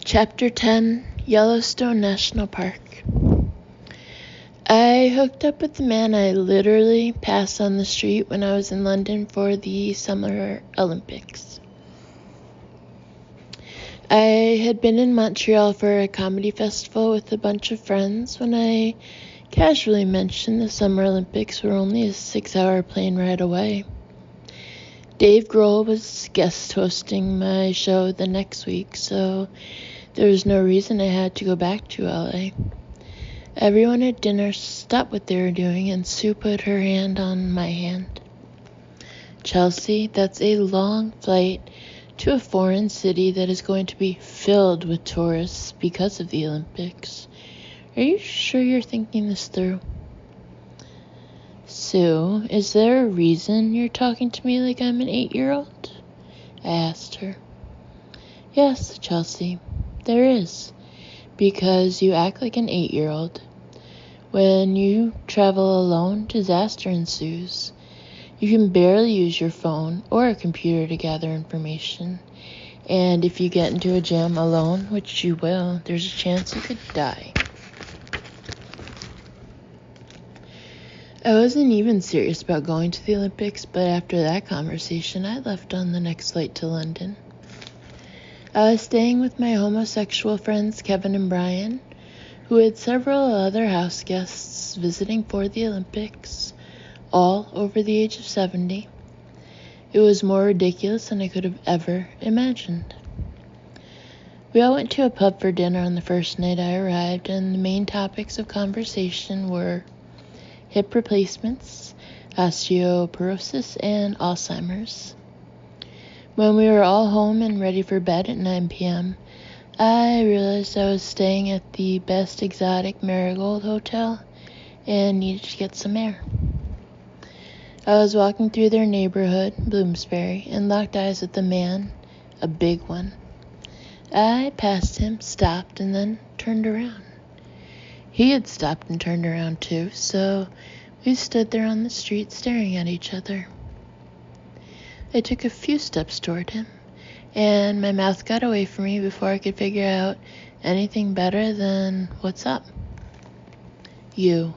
Chapter 10, Yellowstone National Park. I hooked up with the man I literally passed on the street when I was in London for the Summer Olympics. I had been in Montreal for a comedy festival with a bunch of friends when I casually mentioned the Summer Olympics were only a 6-hour plane ride away. Dave Grohl was guest hosting my show the next week, so there was no reason I had to go back to LA. Everyone at dinner stopped what they were doing, and Sue put her hand on my hand. Chelsea, that's a long flight to a foreign city that is going to be filled with tourists because of the Olympics. Are you sure you're thinking this through? Sue, is there a reason you're talking to me like I'm an 8-year-old? I asked her. Yes, Chelsea, there is, because you act like an 8-year-old. When you travel alone, disaster ensues. You can barely use your phone or a computer to gather information. And if you get into a jam alone, which you will, there's a chance you could die. I wasn't even serious about going to the Olympics, but after that conversation, I left on the next flight to London. I was staying with my homosexual friends Kevin and Brian, who had several other house guests visiting for the Olympics, all over the age of 70. It was more ridiculous than I could have ever imagined. We all went to a pub for dinner on the first night I arrived, and the main topics of conversation were hip replacements, osteoporosis, and Alzheimer's. When we were all home and ready for bed at 9 p.m., I realized I was staying at the best exotic Marigold hotel and needed to get some air. I was walking through their neighborhood, Bloomsbury, and locked eyes with a man, a big one. I passed him, stopped, and then turned around. He had stopped and turned around too, so we stood there on the street staring at each other. I took a few steps toward him, and my mouth got away from me before I could figure out anything better than, "What's up?" "You."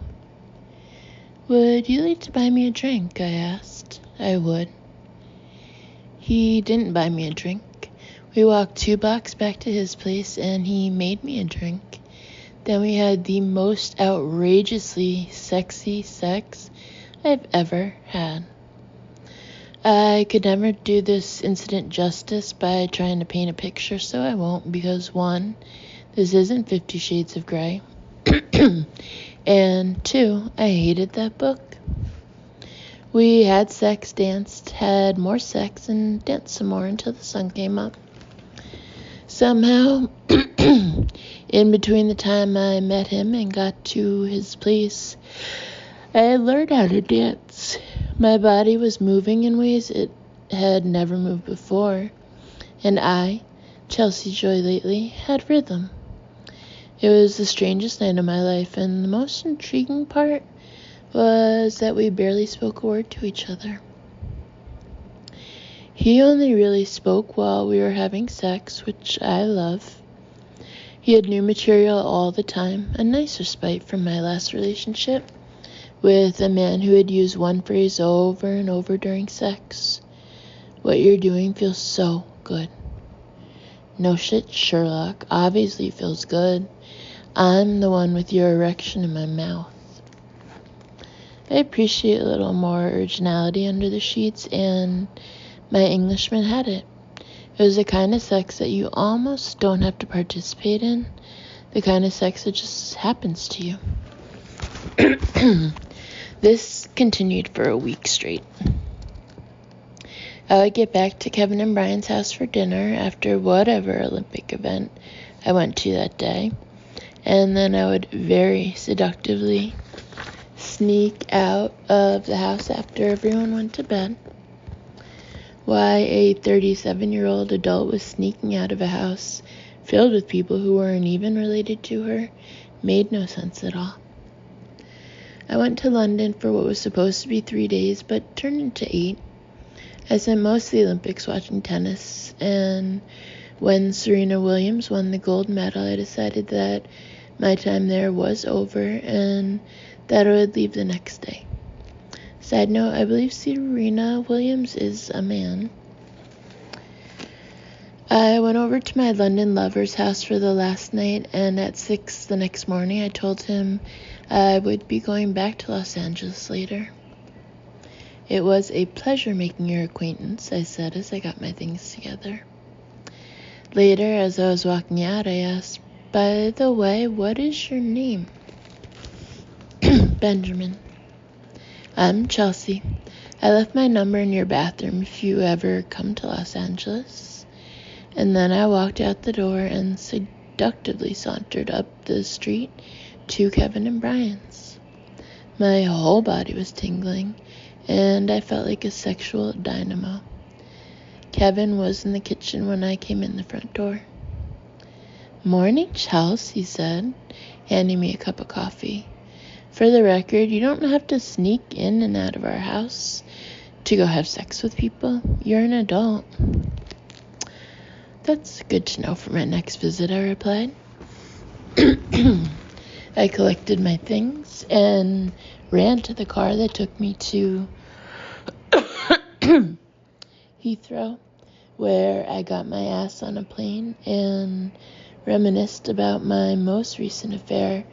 "Would you like to buy me a drink?" I asked. "I would." He didn't buy me a drink. We walked 2 blocks back to his place, and he made me a drink. Then we had the most outrageously sexy sex I've ever had. I could never do this incident justice by trying to paint a picture, so I won't, because 1, this isn't 50 Shades of Grey, and 2, I hated that book. We had sex, danced, had more sex, and danced some more until the sun came up. Somehow, in between the time I met him and got to his place, I learned how to dance. My body was moving in ways it had never moved before, and I, Chelsea Joy Lately, had rhythm. It was the strangest night of my life, and the most intriguing part was that we barely spoke a word to each other. He only really spoke while we were having sex, which I love. He had new material all the time, a nice respite from my last relationship with a man who had used one phrase over and over during sex. "What you're doing feels so good." "No shit, Sherlock. Obviously feels good. I'm the one with your erection in my mouth." I appreciate a little more originality under the sheets, and my Englishman had it. It was the kind of sex that you almost don't have to participate in, the kind of sex that just happens to you. This continued for a week straight. I would get back to Kevin and Brian's house for dinner after whatever Olympic event I went to that day, and then I would very seductively sneak out of the house after everyone went to bed. Why a 37-year-old adult was sneaking out of a house filled with people who weren't even related to her made no sense at all. I went to London for what was supposed to be 3 days, but turned into 8. I spent most of the Olympics watching tennis, and When Serena Williams won the gold medal, I decided that my time there was over and that I would leave the next day. Side note, I believe Serena Williams is a man. I went over to my London lover's house for the last night, and at 6 the next morning I told him I would be going back to Los Angeles later. It was a pleasure making your acquaintance, I said as I got my things together. Later, as I was walking out, I asked, "By the way, what is your name?" "Benjamin." "I'm Chelsea. I left my number in your bathroom if you ever come to Los Angeles." And then I walked out the door and seductively sauntered up the street to Kevin and Brian's. My whole body was tingling, and I felt like a sexual dynamo. Kevin was in the kitchen when I came in the front door. "Morning, Chelsea," he said, handing me a cup of coffee. "For the record, you don't have to sneak in and out of our house to go have sex with people. You're an adult." "That's good to know for my next visit," I replied. I collected my things and ran to the car that took me to Heathrow, where I got my ass on a plane and reminisced about my most recent affair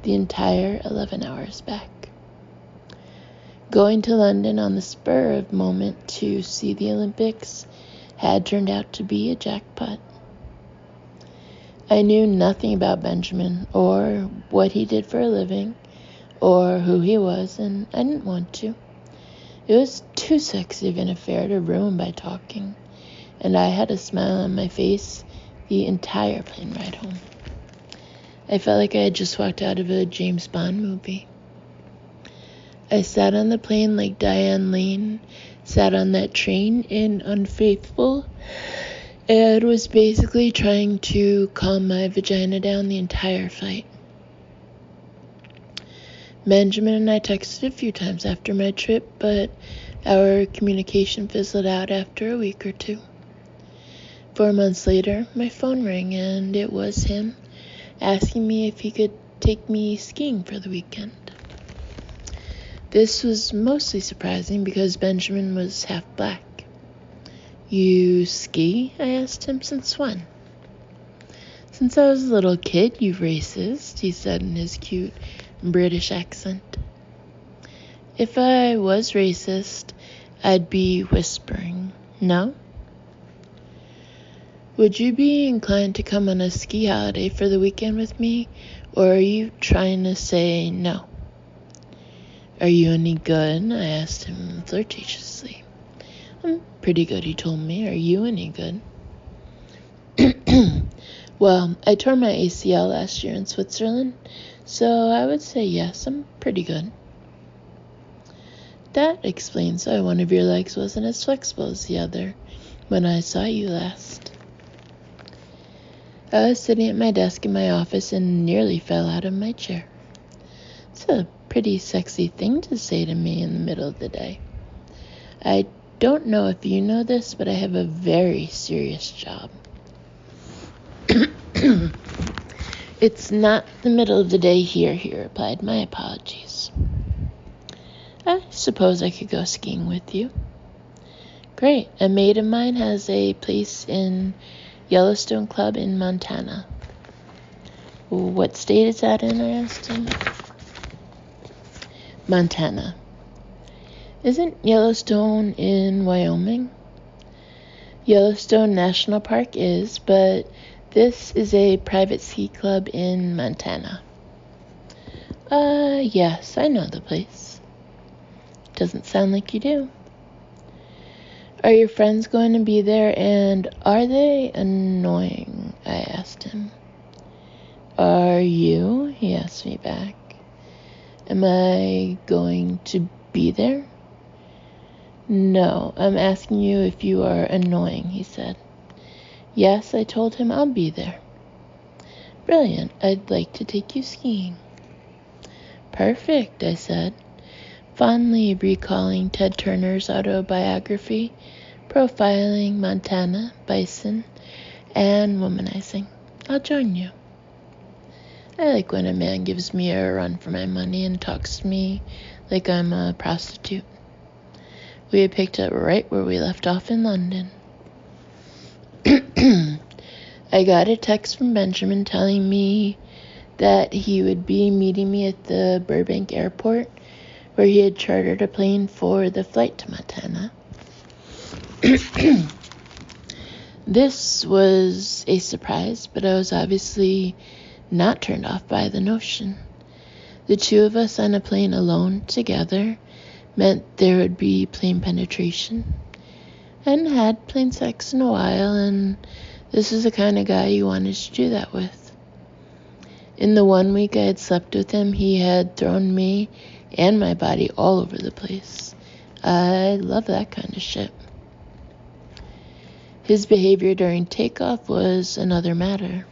the entire 11 hours back. Going to London on the spur of the moment to see the Olympics had turned out to be a jackpot. I knew nothing about Benjamin or what he did for a living or who he was, and I didn't want to. It was too sexy of an affair to ruin by talking, and I had a smile on my face the entire plane ride home. I felt like I had just walked out of a James Bond movie. I sat on the plane like Diane Lane sat on that train in Unfaithful, and was basically trying to calm my vagina down the entire flight. Benjamin and I texted a few times after my trip, but our communication fizzled out after a week or two. 4 months later, my phone rang, and it was him asking me if he could take me skiing for the weekend. This was mostly surprising because Benjamin was half black. "You ski?" I asked him. "Since when?" "Since I was a little kid, you racist," he said in his cute British accent. If I was racist, I'd be whispering, "No?" "Would you be inclined to come on a ski holiday for the weekend with me, or are you trying to say no?" "Are you any good?" I asked him flirtatiously. "I'm pretty good," he told me. "Are you any good?" "Well, I tore my ACL last year in Switzerland, so I would say yes, I'm pretty good." "That explains why one of your legs wasn't as flexible as the other when I saw you last." I was sitting at my desk in my office and nearly fell out of my chair. It's a pretty sexy thing to say to me in the middle of the day. I don't know if you know this, but I have a very serious job. "It's not the middle of the day here," he replied. "My apologies." "I suppose I could go skiing with you." "Great. A mate of mine has a place in Yellowstone Club in Montana." "What state is that in?" I asked him. "Montana." "Isn't Yellowstone in Wyoming?" "Yellowstone National Park is, but this is a private ski club in Montana." Yes, I know the place." "Doesn't sound like you do." "Are your friends going to be there, and are they annoying?" I asked him. "Are you?" he asked me back. "Am I going to be there?" "No, I'm asking you if you are annoying," he said. "Yes," I told him, "I'll be there." "Brilliant. I'd like to take you skiing." "Perfect," I said, fondly recalling Ted Turner's autobiography, profiling Montana, bison, and womanizing. I'll join you. I like when a man gives me a run for my money and talks to me like I'm a prostitute. We had picked up right where we left off in London. I got a text from Benjamin telling me that he would be meeting me at the Burbank airport, where he had chartered a plane for the flight to Montana. This was a surprise, but I was obviously not turned off by the notion. The two of us on a plane alone together meant there would be plane penetration. I hadn't had plane sex in a while, and this is the kind of guy you wanted to do that with. In the 1 week I had slept with him, he had thrown me and my body all over the place. I love that kind of shit. His behavior during takeoff was another matter.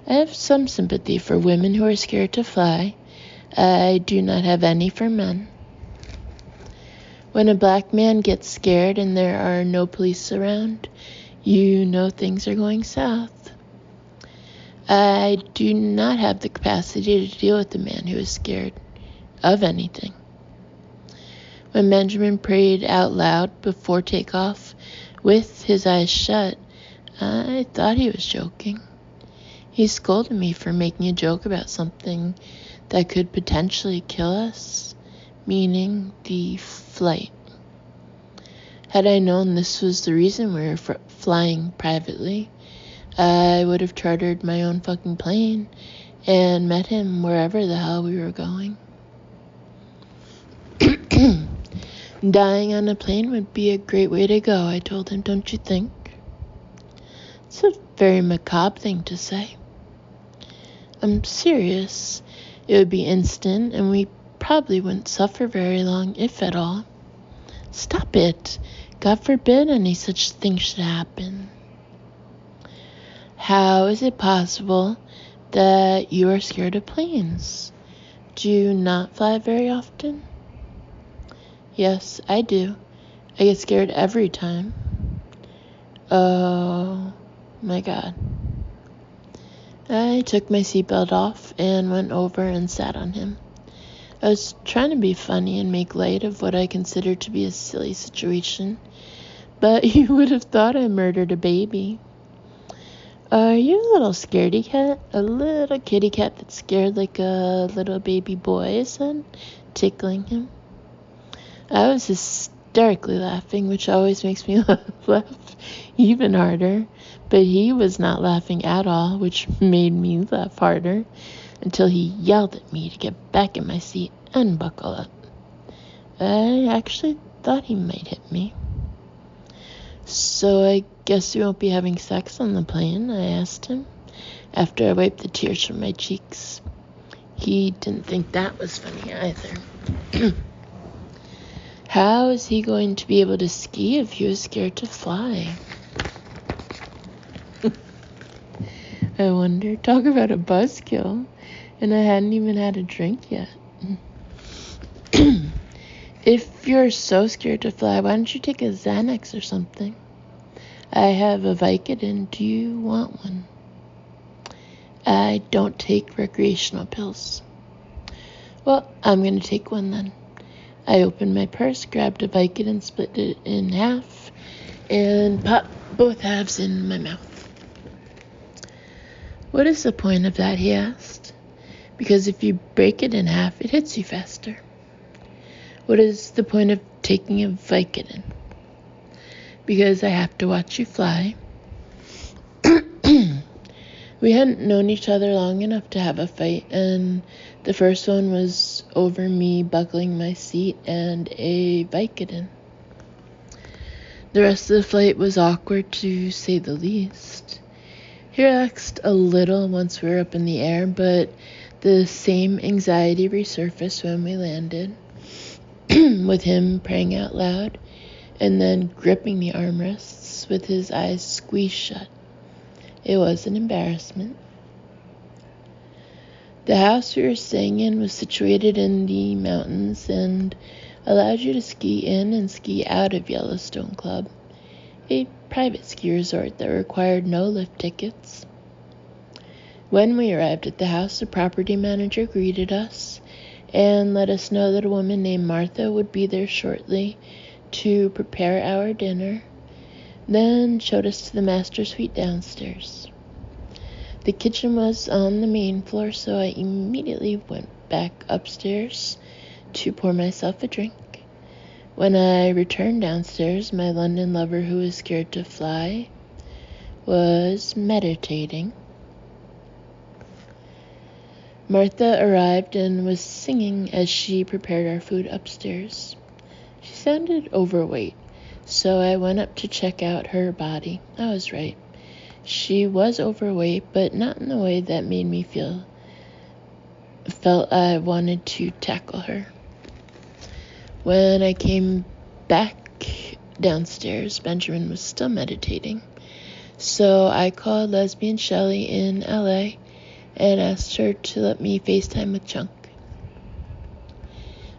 I have some sympathy for women who are scared to fly. I do not have any for men. When a black man gets scared and there are no police around, you know things are going south. I do not have the capacity to deal with a man who is scared of anything. When Benjamin prayed out loud before takeoff with his eyes shut, I thought he was joking. He scolded me for making a joke about something that could potentially kill us, meaning the flight. Had I known this was the reason we were flying privately, I would have chartered my own fucking plane and met him wherever the hell we were going. Dying on a plane would be a great way to go, I told him, don't you think? It's a very macabre thing to say. I'm serious. It would be instant, and we probably wouldn't suffer very long, if at all. Stop it. God forbid any such thing should happen. How is it possible that you are scared of planes? Do you not fly very often? Yes, I do. I get scared every time. Oh my God. I took my seatbelt off and went over and sat on him. I was trying to be funny and make light of what I considered to be a silly situation, but you would have thought I murdered a baby. Are you a little scaredy cat? A little kitty cat that's scared like a little baby boy, I said, tickling him. I was hysterically laughing, which always makes me laugh even harder, but he was not laughing at all, which made me laugh harder, until he yelled at me to get back in my seat and buckle up. I actually thought he might hit me. So I guess we won't be having sex on the plane, I asked him, after I wiped the tears from my cheeks. He didn't think that was funny either. How is he going to be able to ski if he was scared to fly? I wonder. Talk about a buzzkill. And I hadn't even had a drink yet. If you're so scared to fly, why don't you take a Xanax or something? I have a Vicodin. Do you want one? I don't take recreational pills. Well, I'm going to take one then. I opened my purse, grabbed a Vicodin, split it in half, and popped both halves in my mouth. What is the point of that, he asked. Because if you break it in half, it hits you faster. What is the point of taking a Vicodin? Because I have to watch you fly. We hadn't known each other long enough to have a fight, and the first one was over me buckling my seat and a Vicodin. The rest of the flight was awkward, to say the least. He relaxed a little once we were up in the air, but the same anxiety resurfaced when we landed, with him praying out loud and then gripping the armrests with his eyes squeezed shut. It was an embarrassment. The house we were staying in was situated in the mountains and allowed you to ski in and ski out of Yellowstone Club. a private ski resort that required no lift tickets. When we arrived at the house, the property manager greeted us and let us know that a woman named Martha would be there shortly to prepare our dinner, then showed us to the master suite downstairs. The kitchen was on the main floor, so I immediately went back upstairs to pour myself a drink. When I returned downstairs, my London lover, who was scared to fly, was meditating. Martha arrived and was singing as she prepared our food upstairs. She sounded overweight, so I went up to check out her body. I was right. She was overweight, but not in the way that made me felt I wanted to tackle her. When I came back downstairs, Benjamin was still meditating, so I called lesbian Shelley in LA and asked her to let me FaceTime with Chunk.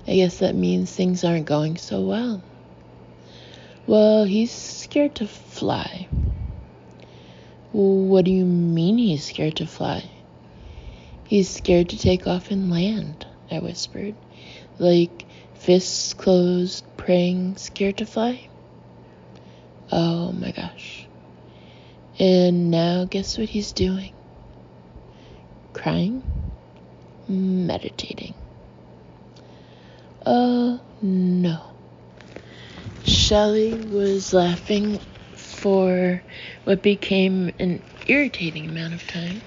I guess that means things aren't going so well. Well, he's scared to fly. What do you mean he's scared to fly? He's scared to take off and land, I whispered. Like, fists closed, praying, scared to fly? Oh my gosh. And now guess what he's doing? Crying? Meditating. No. Shelley was laughing for what became an irritating amount of time.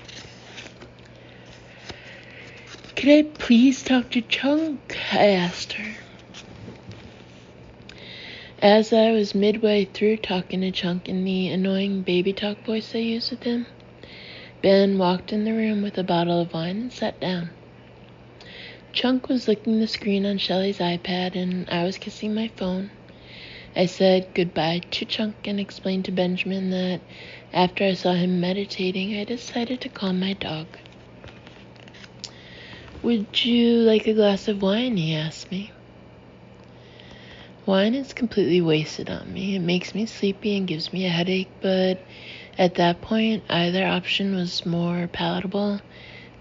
Could I please talk to Chunk? I asked her. As I was midway through talking to Chunk in the annoying baby talk voice I use with him, Ben walked in the room with a bottle of wine and sat down. Chunk was licking the screen on Shelley's iPad, and I was kissing my phone. I said goodbye to Chunk and explained to Benjamin that after I saw him meditating, I decided to calm my dog. Would you like a glass of wine? He asked me. Wine is completely wasted on me. It makes me sleepy and gives me a headache, but at that point, either option was more palatable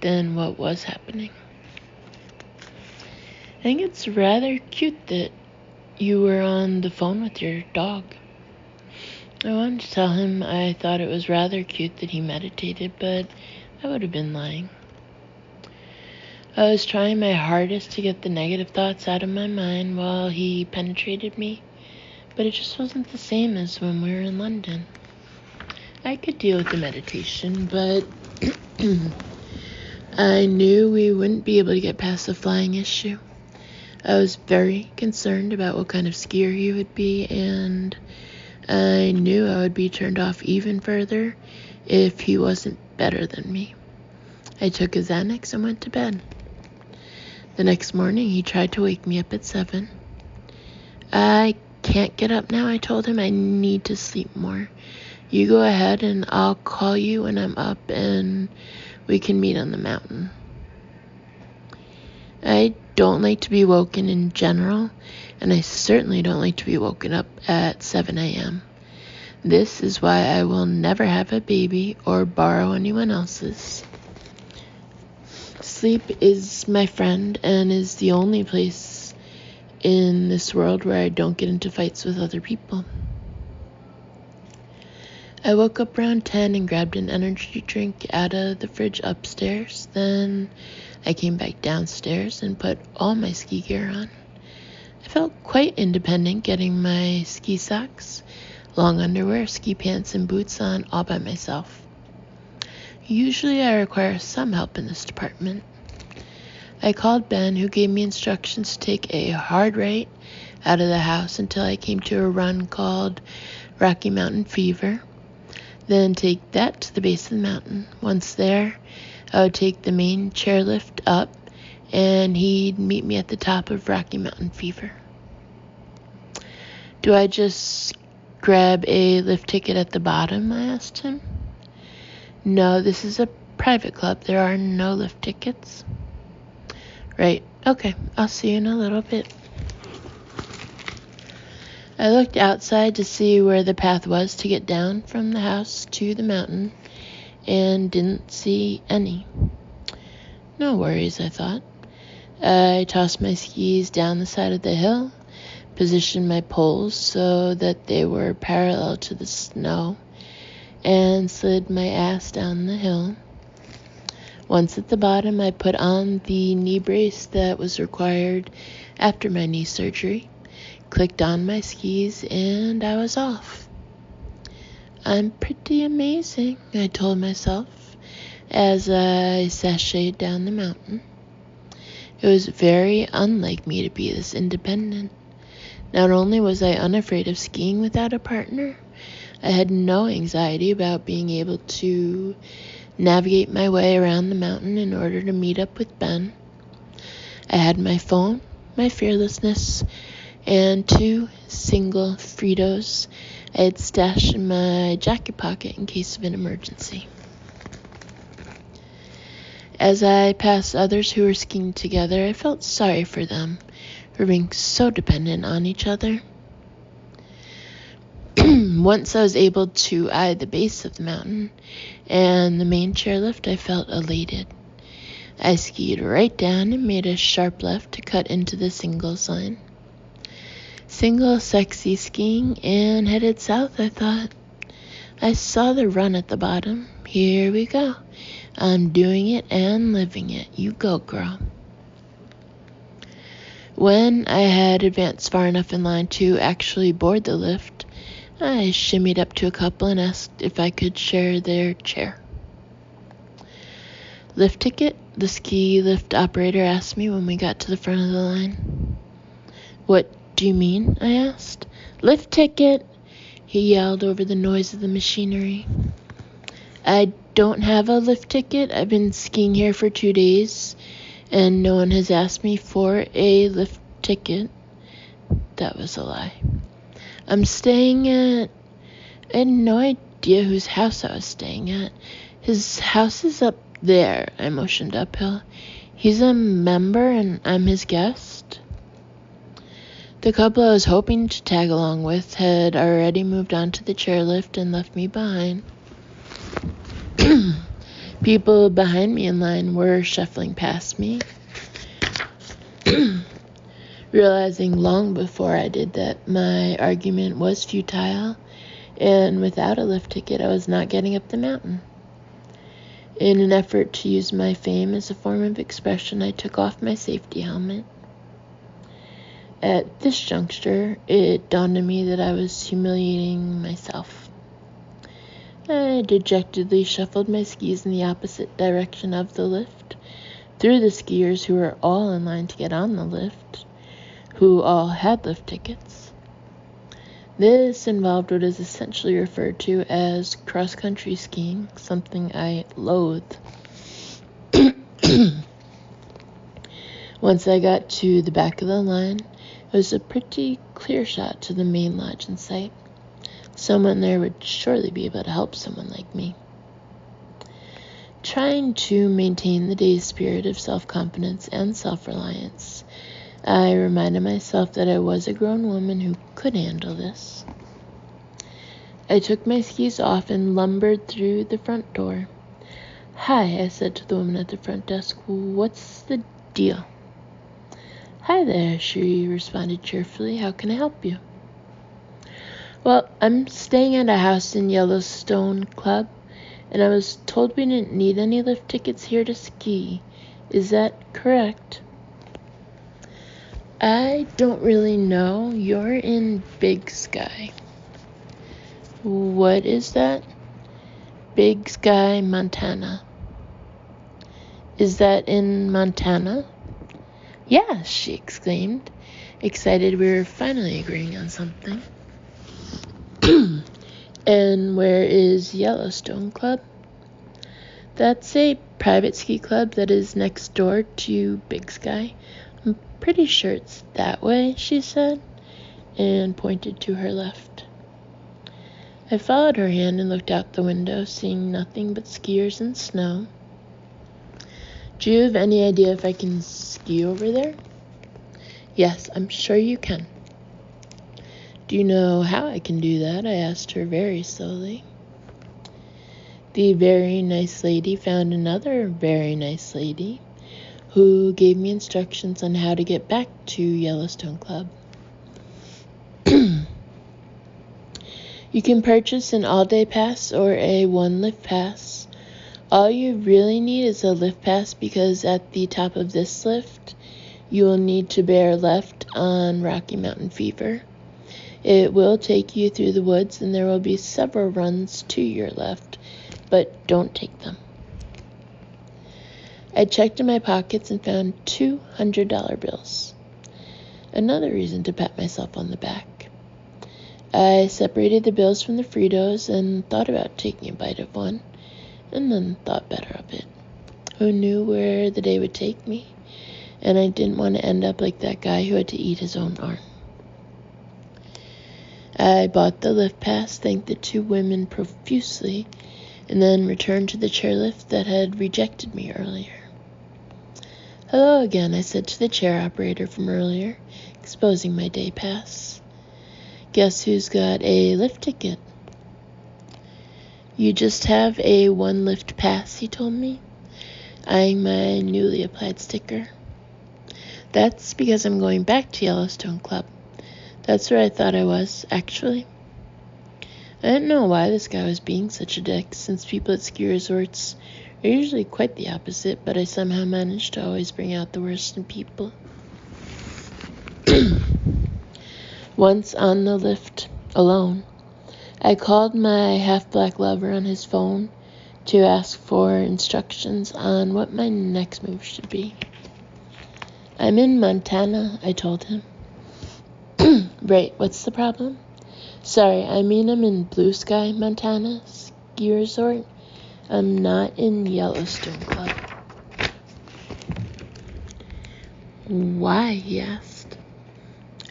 than what was happening. I think it's rather cute that you were on the phone with your dog. I wanted to tell him I thought it was rather cute that he meditated, but I would have been lying. I was trying my hardest to get the negative thoughts out of my mind while he penetrated me, but it just wasn't the same as when we were in London. I could deal with the meditation, but I knew we wouldn't be able to get past the flying issue. I was very concerned about what kind of skier he would be, and I knew I would be turned off even further if he wasn't better than me. I took his Xanax and went to bed. The next morning, he tried to wake me up at 7. I can't get up now, I told him. I need to sleep more. You go ahead and I'll call you when I'm up and we can meet on the mountain. I don't like to be woken in general, and I certainly don't like to be woken up at 7 a.m. This is why I will never have a baby or borrow anyone else's. Sleep is my friend and is the only place in this world where I don't get into fights with other people. I woke up around 10 and grabbed an energy drink out of the fridge upstairs. Then I came back downstairs and put all my ski gear on. I felt quite independent getting my ski socks, long underwear, ski pants, and boots on all by myself. Usually I require some help in this department. I called Ben, who gave me instructions to take a hard right out of the house until I came to a run called Rocky Mountain Fever. Then take that to the base of the mountain. Once there, I would take the main chairlift up, and he'd meet me at the top of Rocky Mountain Fever. Do I just grab a lift ticket at the bottom? I asked him. No, this is a private club. There are no lift tickets. Right. Okay, I'll see you in a little bit. I looked outside to see where the path was to get down from the house to the mountain, and didn't see any. No worries, I thought. I tossed my skis down the side of the hill, positioned my poles so that they were parallel to the snow, and slid my ass down the hill. Once at the bottom, I put on the knee brace that was required after my knee surgery, clicked on my skis, and I was off. I'm pretty amazing, I told myself as I sashayed down the mountain. It was very unlike me to be this independent. Not only was I unafraid of skiing without a partner, I had no anxiety about being able to navigate my way around the mountain in order to meet up with Ben. I had my phone, my fearlessness, and 2 single Fritos I had stashed in my jacket pocket in case of an emergency. As I passed others who were skiing together, I felt sorry for them for being so dependent on each other. Once I was able to eye the base of the mountain and the main chairlift, I felt elated. I skied right down and made a sharp left to cut into the singles line. Single sexy skiing, and headed south, I thought. I saw the run at the bottom. Here we go. I'm doing it and living it. You go, girl. When I had advanced far enough in line to actually board the lift, I shimmied up to a couple and asked if I could share their chair. Lift ticket? The ski lift operator asked me when we got to the front of the line. What do you mean? I asked. Lift ticket, he yelled over the noise of the machinery. I don't have a lift ticket. I've been skiing here for 2 days, and no one has asked me for a lift ticket. That was a lie. I'm staying at... I had no idea whose house I was staying at. His house is up there, I motioned uphill. He's a member and I'm his guest. The couple I was hoping to tag along with had already moved on to the chairlift and left me behind. People behind me in line were shuffling past me. Realizing long before I did that my argument was futile, and without a lift ticket I was not getting up the mountain. In an effort to use my fame as a form of expression, I took off my safety helmet. At this juncture, it dawned on me that I was humiliating myself. I dejectedly shuffled my skis in the opposite direction of the lift, through the skiers who were all in line to get on the lift, who all had lift tickets. This involved what is essentially referred to as cross-country skiing, something I loathe. Once I got to the back of the line, it was a pretty clear shot to the main lodge in sight. Someone there would surely be able to help someone like me. Trying to maintain the day's spirit of self-confidence and self-reliance, I reminded myself that I was a grown woman who could handle this. I took my skis off and lumbered through the front door. Hi, I said to the woman at the front desk. What's the deal? Hi there, she responded cheerfully. How can I help you? Well, I'm staying at a house in Yellowstone Club, and I was told we didn't need any lift tickets here to ski. Is that correct? I don't really know. You're in Big Sky. What is that? Big Sky, Montana. Is that in Montana? Yeah, she exclaimed, excited we were finally agreeing on something. And where is Yellowstone Club? That's a private ski club that is next door to Big Sky. I'm pretty sure it's that way, she said, and pointed to her left. I followed her hand and looked out the window, seeing nothing but skiers and snow. Do you have any idea if I can ski over there? Yes, I'm sure you can. Do you know how I can do that? I asked her very slowly. The very nice lady found another very nice lady who gave me instructions on how to get back to Yellowstone Club. You can purchase an all-day pass or a one-lift pass. All you really need is a lift pass because at the top of this lift, you will need to bear left on Rocky Mountain Fever. It will take you through the woods and there will be several runs to your left, but don't take them. I checked in my pockets and found $200 bills. Another reason to pat myself on the back. I separated the bills from the Fritos and thought about taking a bite of one, and then thought better of it. Who knew where the day would take me? And I didn't want to end up like that guy who had to eat his own arm. I bought the lift pass, thanked the two women profusely, and then returned to the chairlift that had rejected me earlier. Hello again, I said to the chair operator from earlier, exposing my day pass. Guess who's got a lift ticket? You just have a one lift pass, he told me, eyeing my newly applied sticker. That's because I'm going back to Yellowstone Club. That's where I thought I was, actually. I didn't know why this guy was being such a dick, since people at ski resorts are usually quite the opposite, but I somehow managed to always bring out the worst in people. Once on the lift, alone, I called my half-black lover on his phone to ask for instructions on what my next move should be. I'm in Montana, I told him. Right, what's the problem? Sorry, I'm in Blue Sky, Montana, ski resort. I'm not in Yellowstone Club. Why, he asked.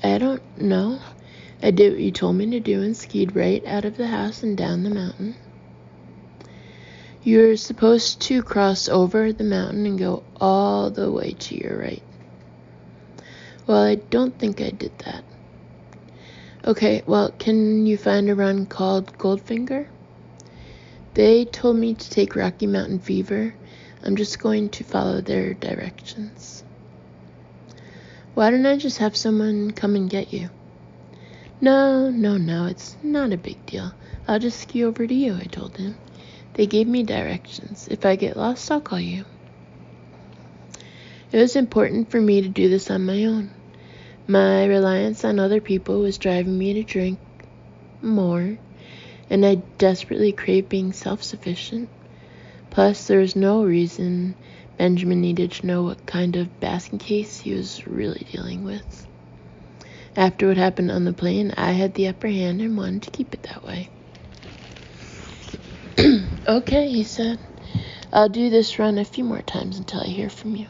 I don't know. I did what you told me to do and skied right out of the house and down the mountain. You're supposed to cross over the mountain and go all the way to your right. Well, I don't think I did that. Okay, well, can you find a run called Goldfinger? They told me to take Rocky Mountain Fever. I'm just going to follow their directions. Why don't I just have someone come and get you? No, it's not a big deal. I'll just ski over to you, I told him. They gave me directions. If I get lost, I'll call you. It was important for me to do this on my own. My reliance on other people was driving me to drink more, and I desperately craved being self-sufficient. Plus, there was no reason Benjamin needed to know what kind of basking case he was really dealing with. After what happened on the plane, I had the upper hand and wanted to keep it that way. Okay, he said. I'll do this run a few more times until I hear from you.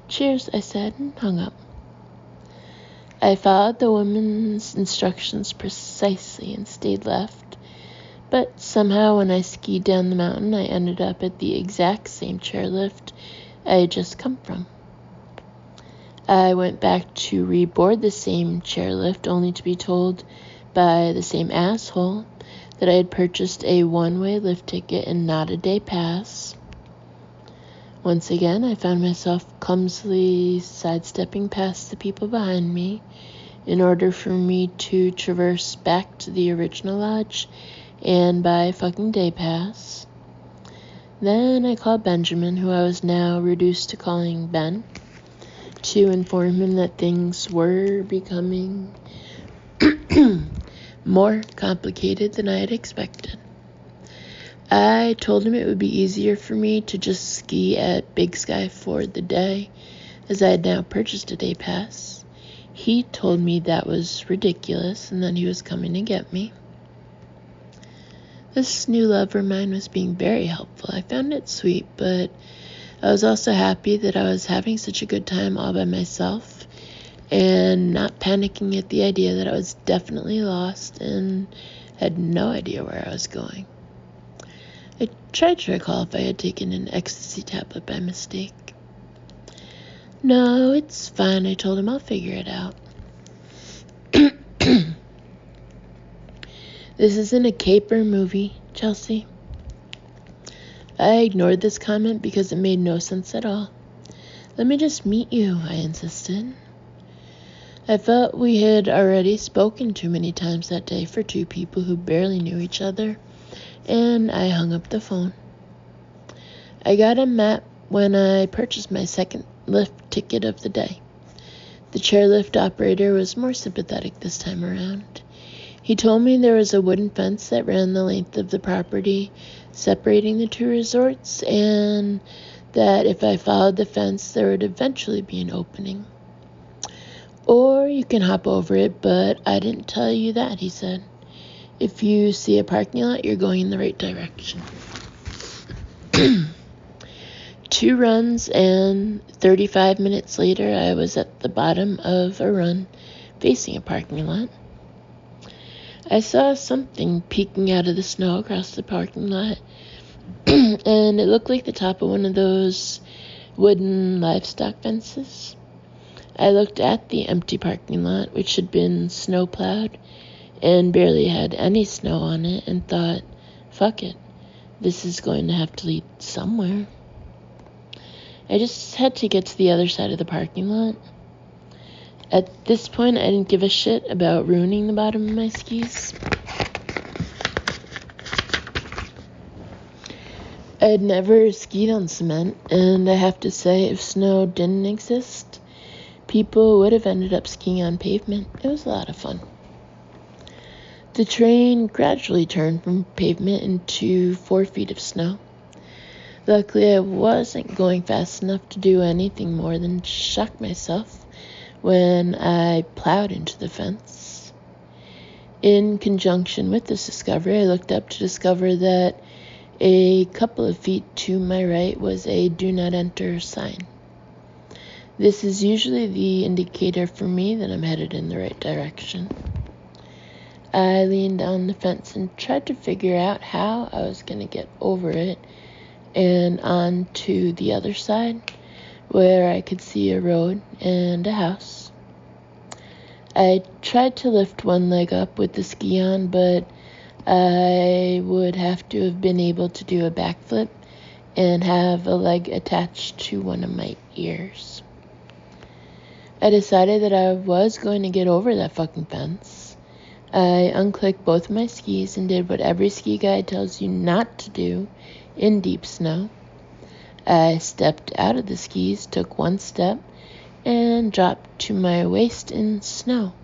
Cheers, I said, and hung up. I followed the woman's instructions precisely and stayed left, but somehow when I skied down the mountain, I ended up at the exact same chairlift I had just come from. I went back to reboard the same chairlift, only to be told by the same asshole that I had purchased a one-way lift ticket and not a day pass. Once again, I found myself clumsily sidestepping past the people behind me in order for me to traverse back to the original lodge and buy a fucking day pass. Then I called Benjamin, who I was now reduced to calling Ben, to inform him that things were becoming more complicated than I had expected. I told him it would be easier for me to just ski at Big Sky for the day, as I had now purchased a day pass. He told me that was ridiculous and that he was coming to get me. This new lover of mine was being very helpful. I found it sweet, but I was also happy that I was having such a good time all by myself and not panicking at the idea that I was definitely lost and had no idea where I was going. I tried to recall if I had taken an ecstasy tablet by mistake. No, it's fine, I told him. I'll figure it out. This isn't a caper movie, Chelsea. I ignored this comment because it made no sense at all. Let me just meet you, I insisted. I felt we had already spoken too many times that day for two people who barely knew each other, and I hung up the phone. I got a map when I purchased my second lift ticket of the day. The chairlift operator was more sympathetic this time around. He told me there was a wooden fence that ran the length of the property separating the two resorts, and that if I followed the fence, there would eventually be an opening. Or you can hop over it, but I didn't tell you that, he said. If you see a parking lot, you're going in the right direction. 2 runs, and 35 minutes later, I was at the bottom of a run, facing a parking lot. I saw something peeking out of the snow across the parking lot, and it looked like the top of one of those wooden livestock fences. I looked at the empty parking lot, which had been snow-plowed and barely had any snow on it, and thought, fuck it, this is going to have to lead somewhere. I just had to get to the other side of the parking lot. At this point, I didn't give a shit about ruining the bottom of my skis. I had never skied on cement, and I have to say, if snow didn't exist, people would have ended up skiing on pavement. It was a lot of fun. The train gradually turned from pavement into 4 feet of snow. Luckily, I wasn't going fast enough to do anything more than shock myself when I plowed into the fence. In conjunction with this discovery, I looked up to discover that a couple of feet to my right was a do not enter sign. This is usually the indicator for me that I'm headed in the right direction. I leaned on the fence and tried to figure out how I was going to get over it and on to the other side, where I could see a road and a house. I tried to lift one leg up with the ski on, but I would have to have been able to do a backflip and have a leg attached to one of my ears. I decided that I was going to get over that fucking fence. I unclicked both of my skis and did what every ski guide tells you not to do in deep snow. I stepped out of the skis, took one step, and dropped to my waist in snow.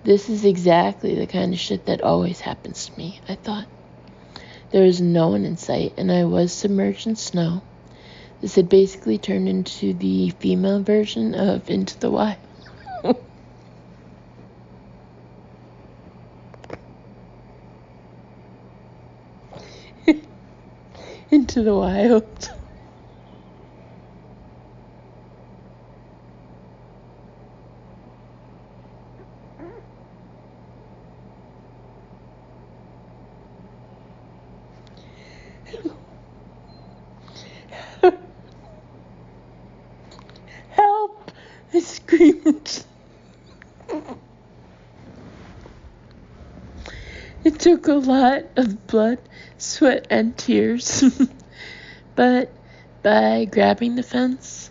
This is exactly the kind of shit that always happens to me, I thought. There was no one in sight, and I was submerged in snow. This had basically turned into the female version of Into the Wild. Into the Wild. Help! I screamed. It took a lot of blood, sweat, and tears. But by grabbing the fence,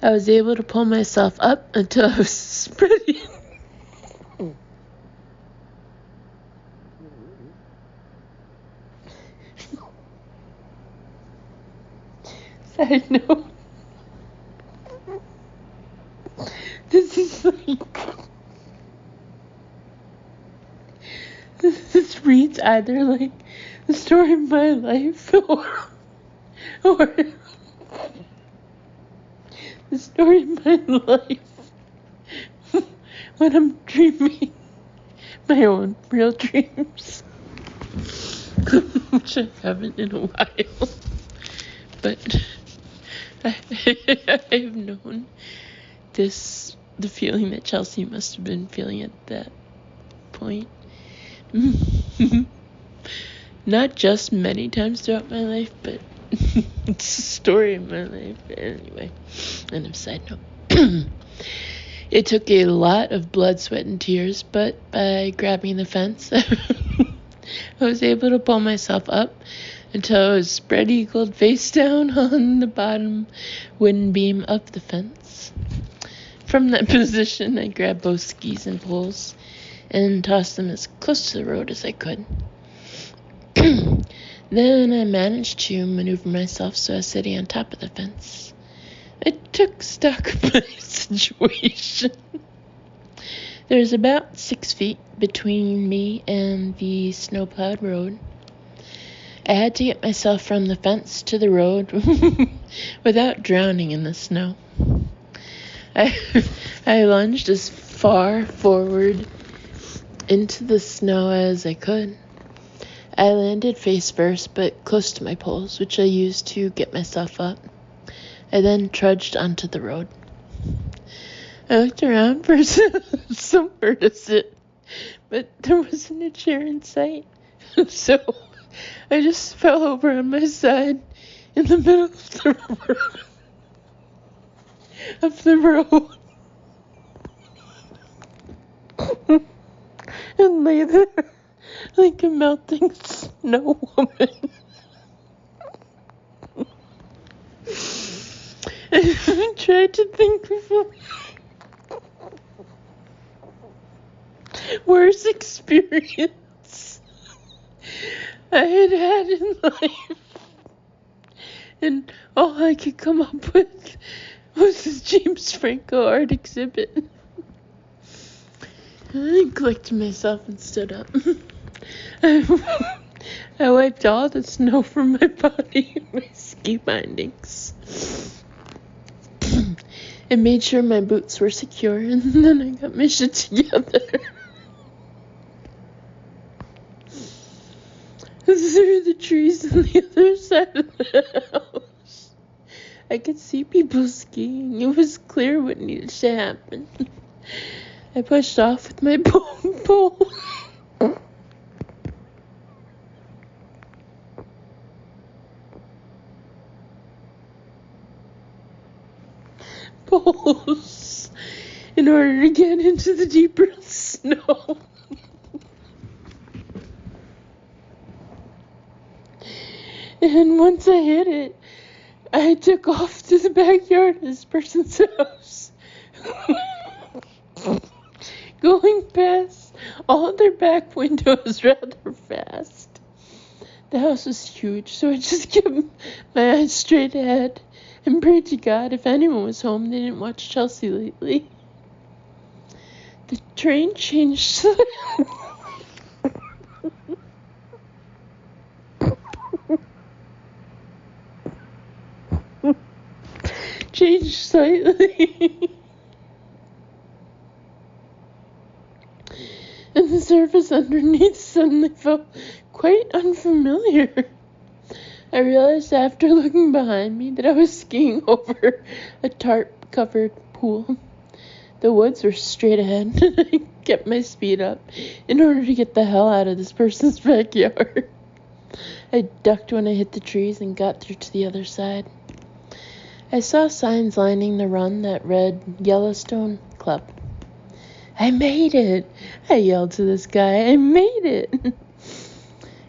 I was able to pull myself up until I was spreading. Side note. This is like... This reads either like the story of my life or the story of my life when I'm dreaming my own real dreams, which I haven't in a while. But I have known the feeling that Chelsea must have been feeling at that point. Not just many times throughout my life, but it's a story of my life. Anyway, and a side note. It took a lot of blood, sweat, and tears, but by grabbing the fence, I was able to pull myself up until I was spread-eagled face down on the bottom wooden beam of the fence. From that position, I grabbed both skis and poles and tossed them as close to the road as I could. Then I managed to maneuver myself so I was sitting on top of the fence. I took stock of my situation. There's about 6 feet between me and the snow-plowed road. I had to get myself from the fence to the road without drowning in the snow. I lunged as far forward into the snow as I could. I landed face first, but close to my poles, which I used to get myself up. I then trudged onto the road. I looked around for somewhere to sit, but there wasn't a chair in sight. So I just fell over on my side in the middle of the road. And lay there like a melting snow woman. I tried to think of a worst experience I had in life, and all I could come up with was this James Franco art exhibit. I collected myself and stood up. I wiped all the snow from my body and my ski bindings. I made sure my boots were secure, and then I got my shit together. Through the trees on the other side of the house, I could see people skiing. It was clear what needed to happen. I pushed off with my pole. Poles in order to get into the deeper snow. And once I hit it, I took off to the backyard of this person's house. Going past all their back windows rather fast. The house was huge, so I just kept my eyes straight ahead and prayed to God if anyone was home they didn't watch Chelsea lately. The train changed slightly. And the surface underneath suddenly felt quite unfamiliar. I realized after looking behind me that I was skiing over a tarp-covered pool. The woods were straight ahead, and I kept my speed up in order to get the hell out of this person's backyard. I ducked when I hit the trees and got through to the other side. I saw signs lining the run that read Yellowstone Club. I made it! I yelled to this guy. I made it!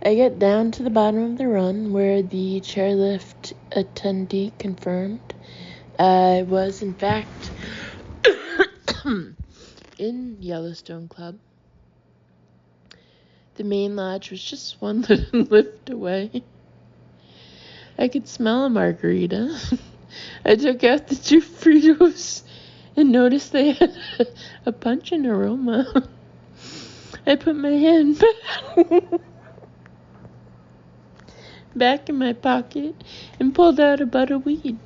I get down to the bottom of the run where the chairlift attendee confirmed I was, in fact, in Yellowstone Club. The main lodge was just one lift away. I could smell a margarita. I took out the 2 Fritos and noticed they had a pungent aroma. I put my hand back in my pocket and pulled out a butt of weed.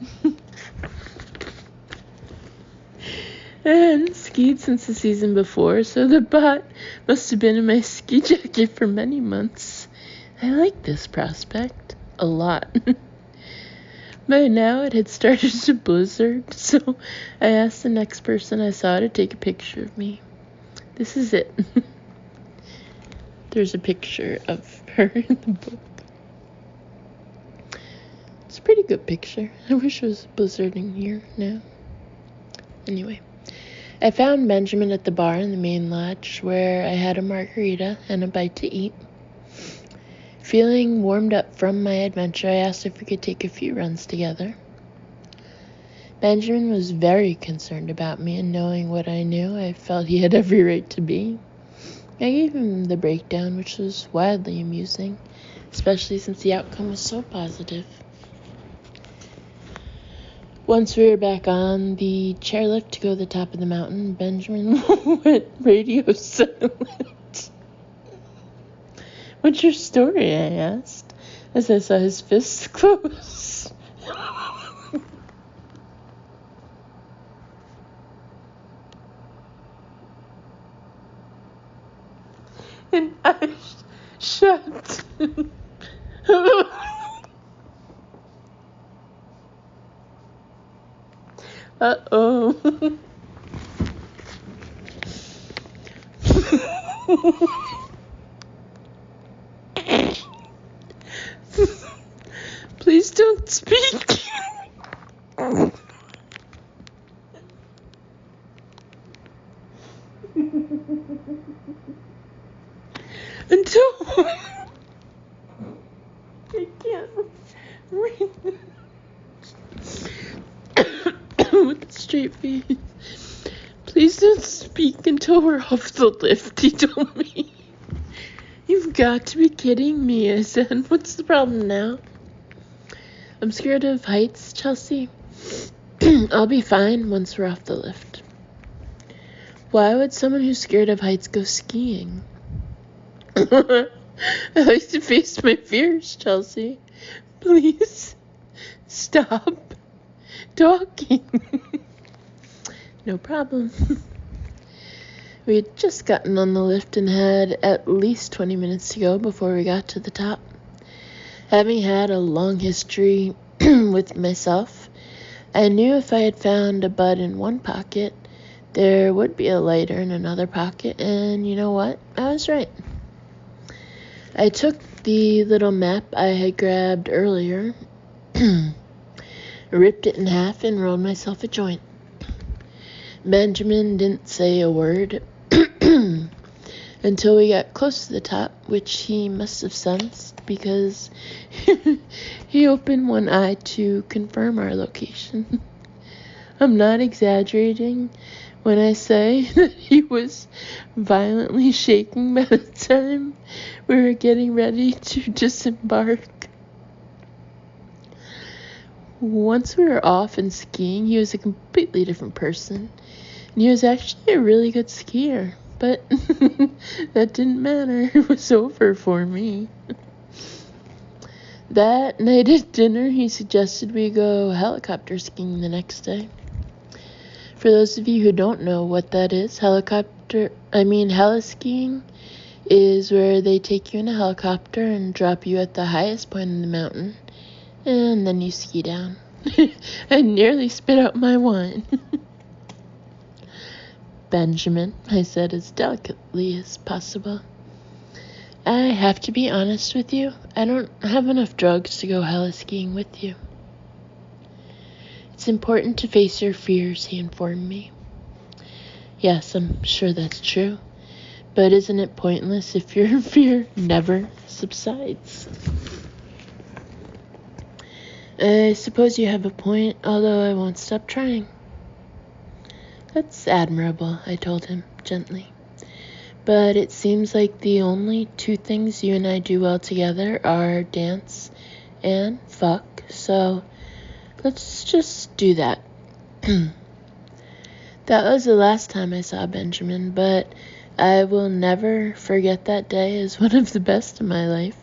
I hadn't skied since the season before, so the pot must have been in my ski jacket for many months. I liked this prospect a lot. By now it had started to blizzard, so I asked the next person I saw to take a picture of me. This is it. There's a picture of her in the book. It's a pretty good picture. I wish it was blizzarding here now. Anyway, I found Benjamin at the bar in the main lodge where I had a margarita and a bite to eat. Feeling warmed up from my adventure, I asked if we could take a few runs together. Benjamin was very concerned about me, and knowing what I knew, I felt he had every right to be. I gave him the breakdown, which was wildly amusing, especially since the outcome was so positive. Once we were back on the chairlift to go to the top of the mountain, Benjamin went radio silent. "What's your story?" I asked, as I saw his fists close. And I shut. Uh-oh. Please don't speak. Until I can't read with a straight face. "Please don't speak until we're off the lift," he told me. "You've got to be kidding me," I said. "What's the problem now?" "I'm scared of heights, Chelsea." "I'll be fine once we're off the lift." "Why would someone who's scared of heights go skiing?" "I like to face my fears, Chelsea. Please stop talking." "No problem." We had just gotten on the lift and had at least 20 minutes to go before we got to the top. Having had a long history with myself, I knew if I had found a bud in one pocket, there would be a lighter in another pocket, and you know what? I was right. I took the little map I had grabbed earlier, ripped it in half, and rolled myself a joint. Benjamin didn't say a word until we got close to the top, which he must have sensed because he opened one eye to confirm our location. I'm not exaggerating when I say that he was violently shaking by the time we were getting ready to disembark. Once we were off and skiing, he was a completely different person, and he was actually a really good skier, but that didn't matter. It was over for me. That night at dinner, he suggested we go helicopter skiing the next day. For those of you who don't know what that is, heli skiing is where they take you in a helicopter and drop you at the highest point in the mountain, and then you ski down. I nearly spit out my wine. "Benjamin," I said as delicately as possible, "I have to be honest with you. I don't have enough drugs to go heli-skiing with you." "It's important to face your fears," he informed me. "Yes, I'm sure that's true. But isn't it pointless if your fear never subsides?" "I suppose you have a point, although I won't stop trying." "That's admirable," I told him gently. "But it seems like the only two things you and I do well together are dance and fuck, so let's just do that." That was the last time I saw Benjamin, but I will never forget that day as one of the best in my life.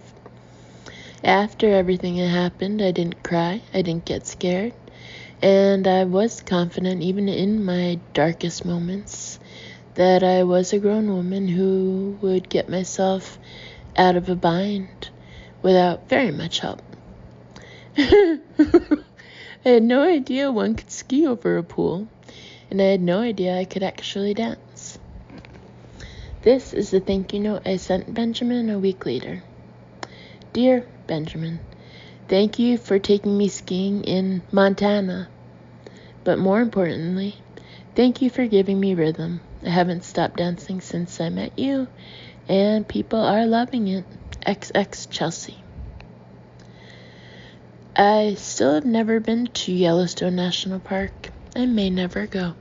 After everything had happened, I didn't cry, I didn't get scared, and I was confident, even in my darkest moments, that I was a grown woman who would get myself out of a bind without very much help. I had no idea one could ski over a pool, and I had no idea I could actually dance. This is the thank you note I sent Benjamin a week later. "Dear Benjamin, thank you for taking me skiing in Montana. But more importantly, thank you for giving me rhythm. I haven't stopped dancing since I met you, and people are loving it. XX Chelsea. I still have never been to Yellowstone National Park. I may never go.